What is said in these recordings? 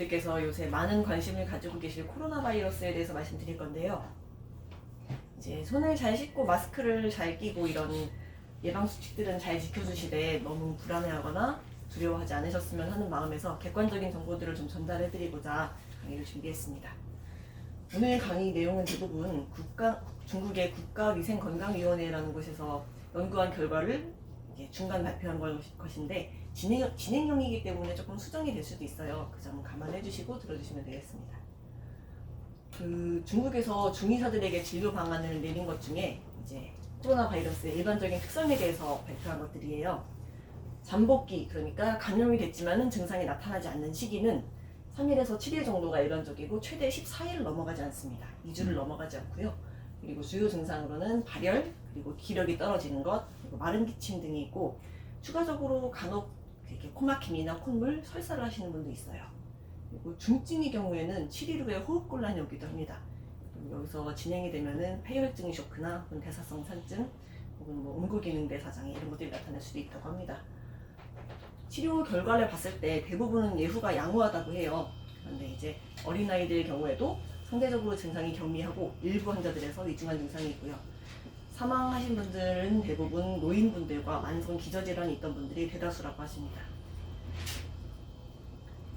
분들께서 요새 많은 관심을 가지고 계실 코로나 바이러스에 대해서 말씀드릴 건데요. 이제 손을 잘 씻고 마스크를 잘 끼고 이런 예방 수칙들은 잘 지켜주시되 너무 불안해하거나 두려워하지 않으셨으면 하는 마음에서 객관적인 정보들을 좀 전달해드리고자 강의를 준비했습니다. 오늘 강의 내용은 대부분 중국의 국가위생건강위원회라는 곳에서 연구한 결과를 중간 발표한 것인데 진행형이기 때문에 조금 수정이 될 수도 있어요. 그 점 감안해 주시고 들어주시면 되겠습니다. 중국에서 중의사들에게 진료 방안을 내린 것 중에 이제 코로나 바이러스의 일반적인 특성에 대해서 발표한 것들이에요. 잠복기, 그러니까 감염이 됐지만은 증상이 나타나지 않는 시기는 3일에서 7일 정도가 일반적이고 최대 14일을 넘어가지 않습니다. 2주를 넘어가지 않고요. 그리고 주요 증상으로는 발열, 그리고 기력이 떨어지는 것, 그리고 마른 기침 등이 있고 추가적으로 간혹 이렇게 코막힘이나 콧물, 설사를 하시는 분도 있어요. 그리고 중증의 경우에는 7일 후에 호흡곤란이 오기도 합니다. 여기서 진행이 되면은 폐혈증 쇼크나 혹은 대사성 산증, 혹은 음구기능 대사장애 이런 것들이 나타날 수도 있다고 합니다. 치료 결과를 봤을 때 대부분은 예후가 양호하다고 해요. 그런데 이제 어린아이들 경우에도 상대적으로 증상이 경미하고 일부 환자들에서 위중한 증상이 있고요. 사망하신 분들은 대부분 노인분들과 만성 기저질환이 있던 분들이 대다수라고 하십니다.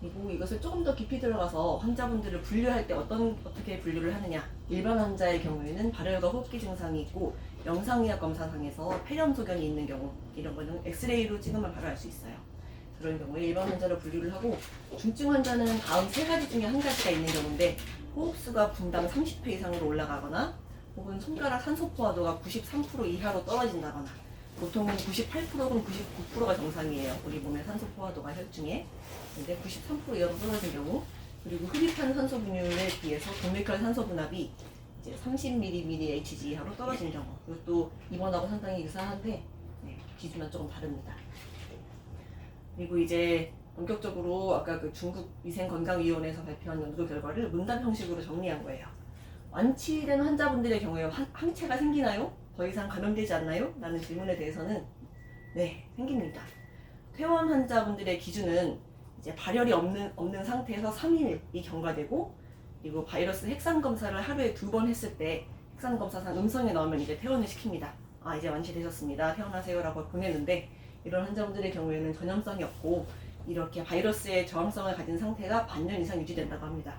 그리고 이것을 조금 더 깊이 들어가서 환자분들을 분류할 때 어떻게 분류를 하느냐. 일반 환자의 경우에는 발열과 호흡기 증상이 있고 영상의학 검사상에서 폐렴 소견이 있는 경우, 이런 거는 엑스레이로 찍으면 바로 알 수 있어요. 그런 경우에 일반 환자로 분류를 하고, 중증 환자는 다음 세 가지 중에 한 가지가 있는 경우인데 호흡수가 분당 30회 이상으로 올라가거나 혹은 손가락 산소 포화도가 93% 이하로 떨어진다거나, 보통은 98%는 99%가 정상이에요. 우리 몸의 산소 포화도가 혈중에. 근데 93% 이하로 떨어진 경우, 그리고 흡입한 산소 분율에 비해서 동맥혈 산소 분압이 이제 30mmHg 이하로 떨어진 경우, 이것도 이번하고 상당히 유사한데 기준은 조금 다릅니다. 그리고 이제 본격적으로 아까 그 중국 위생건강위원회에서 발표한 연구 결과를 문답 형식으로 정리한 거예요. 완치된 환자분들의 경우에 항체가 생기나요? 더 이상 감염되지 않나요? 라는 질문에 대해서는 네, 생깁니다. 퇴원 환자분들의 기준은 이제 발열이 없는 상태에서 3일이 경과되고, 그리고 바이러스 핵산 검사를 하루에 2번 했을 때 핵산 검사상 음성이 나오면 이제 퇴원을 시킵니다. 아, 이제 완치되셨습니다. 퇴원하세요라고 보내는데, 이런 환자분들의 경우에는 전염성이 없고 이렇게 바이러스의 저항성을 가진 상태가 반년 이상 유지된다고 합니다.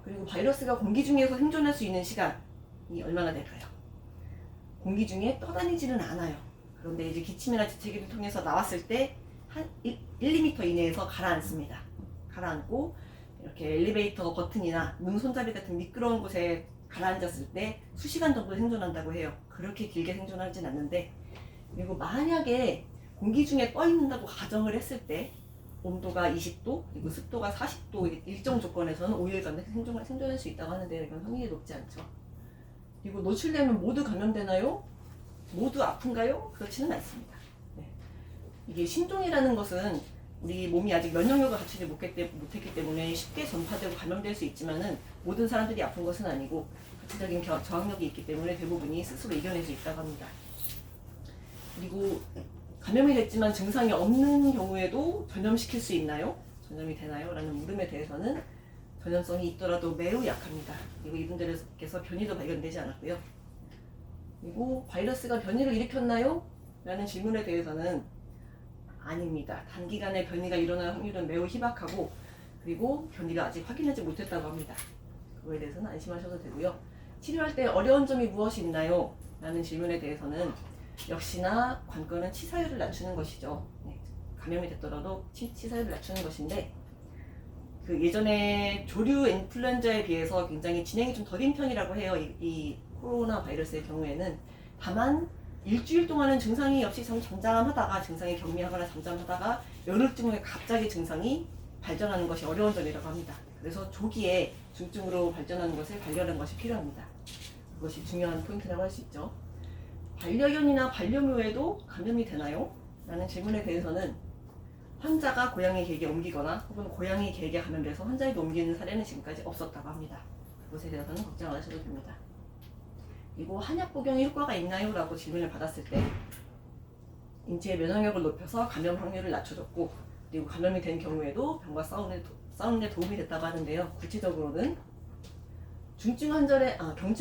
그리고 바이러스가 공기 중에서 생존할 수 있는 시간이 얼마나 될까요? 공기 중에 떠다니지는 않아요. 그런데 이제 기침이나 재채기를 통해서 나왔을 때 한 1, 2m 이내에서 가라앉습니다. 가라앉고 이렇게 엘리베이터 버튼이나 문 손잡이 같은 미끄러운 곳에 가라앉았을 때 수시간 정도 생존한다고 해요. 그렇게 길게 생존하진 않는데, 그리고 만약에 공기 중에 떠 있는다고 가정을 했을 때 온도가 20도, 그리고 습도가 40도 일정 조건에서는 5일간 생존할 수 있다고 하는데 이건 확률이 높지 않죠. 그리고 노출되면 모두 감염되나요? 모두 아픈가요? 그렇지는 않습니다. 네. 이게 신종이라는 것은 우리 몸이 아직 면역력을 갖추지 못했기 때문에 쉽게 전파되고 감염될 수 있지만은 모든 사람들이 아픈 것은 아니고 가치적인 저항력이 있기 때문에 대부분이 스스로 이겨낼 수 있다고 합니다. 그리고 감염이 됐지만 증상이 없는 경우에도 전염시킬 수 있나요? 전염이 되나요? 라는 물음에 대해서는 전염성이 있더라도 매우 약합니다. 그리고 이분들께서 변이도 발견되지 않았고요. 그리고 바이러스가 변이를 일으켰나요? 라는 질문에 대해서는 아닙니다. 단기간에 변이가 일어날 확률은 매우 희박하고, 그리고 변이가 아직 확인하지 못했다고 합니다. 그거에 대해서는 안심하셔도 되고요. 치료할 때 어려운 점이 무엇이 있나요? 라는 질문에 대해서는 역시나 관건은 치사율을 낮추는 것이죠. 네, 감염이 됐더라도 치사율을 낮추는 것인데, 그 예전에 조류 인플루엔자에 비해서 굉장히 진행이 좀 더딘 편이라고 해요. 이 코로나 바이러스의 경우에는. 다만 일주일 동안은 증상이 없이 잠잠하다가 증상이 경미하거나 잠잠하다가 열흘쯤 후에 갑자기 증상이 발전하는 것이 어려운 점이라고 합니다. 그래서 조기에 중증으로 발전하는 것을 발견하는 것이 필요합니다. 그것이 중요한 포인트라고 할 수 있죠. 반려견이나 반려묘에도 감염이 되나요? 라는 질문에 대해서는 환자가 고양이 개에게 옮기거나 혹은 고양이 개에게 감염돼서 환자에게 옮기는 사례는 지금까지 없었다고 합니다. 그것에 대해서는 걱정 안 하셔도 됩니다. 그리고 한약 복용이 효과가 있나요? 라고 질문을 받았을 때 인체의 면역력을 높여서 감염 확률을 낮춰줬고, 그리고 감염이 된 경우에도 병과 싸우는 데 도움이 됐다고 하는데요. 구체적으로는 경증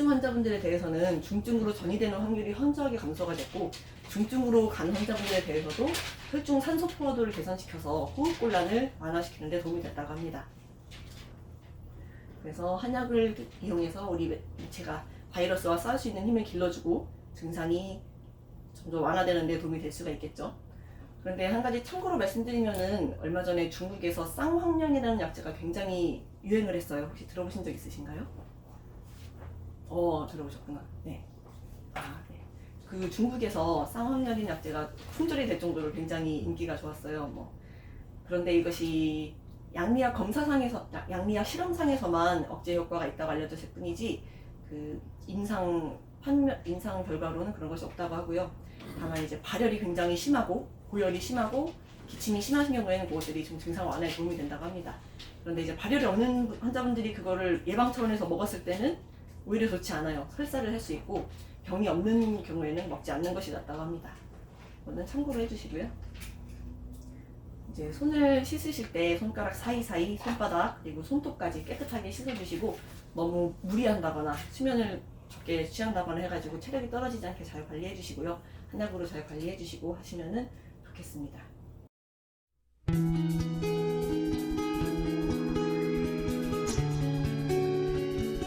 환자분들에 대해서는 중증으로 전이되는 확률이 현저하게 감소가 됐고, 중증으로 간 환자분들에 대해서도 혈중 산소 포화도를 개선시켜서 호흡곤란을 완화시키는 데 도움이 됐다고 합니다. 그래서 한약을 이용해서 우리 인체가 바이러스와 싸울 수 있는 힘을 길러주고 증상이 점점 완화되는 데 도움이 될 수가 있겠죠. 그런데 한 가지 참고로 말씀드리면은, 얼마 전에 중국에서 쌍황령이라는 약재가 굉장히 유행을 했어요. 혹시 들어보신 적 있으신가요? 들어보셨구나. 네. 네. 그 중국에서 쌍황령이라는 약재가 품절이 될 정도로 굉장히 인기가 좋았어요. 그런데 이것이 양리학 실험상에서만 억제 효과가 있다고 알려졌을 뿐이지, 그 임상 결과로는 그런 것이 없다고 하고요. 다만 이제 발열이 굉장히 심하고 고열이 심하고 기침이 심하신 경우에는 그것들이 좀 증상 완화에 도움이 된다고 합니다. 그런데 이제 발열이 없는 환자분들이 그거를 예방 차원에서 먹었을 때는 오히려 좋지 않아요. 설사를 할 수 있고, 병이 없는 경우에는 먹지 않는 것이 낫다고 합니다. 이거는 참고로 해주시고요. 이제 손을 씻으실 때 손가락 사이사이, 손바닥 그리고 손톱까지 깨끗하게 씻어주시고, 너무 무리한다거나 수면을 적게 취한다거나 해가지고 체력이 떨어지지 않게 잘 관리해주시고요. 한약으로 잘 관리해주시고 하시면은 좋겠습니다.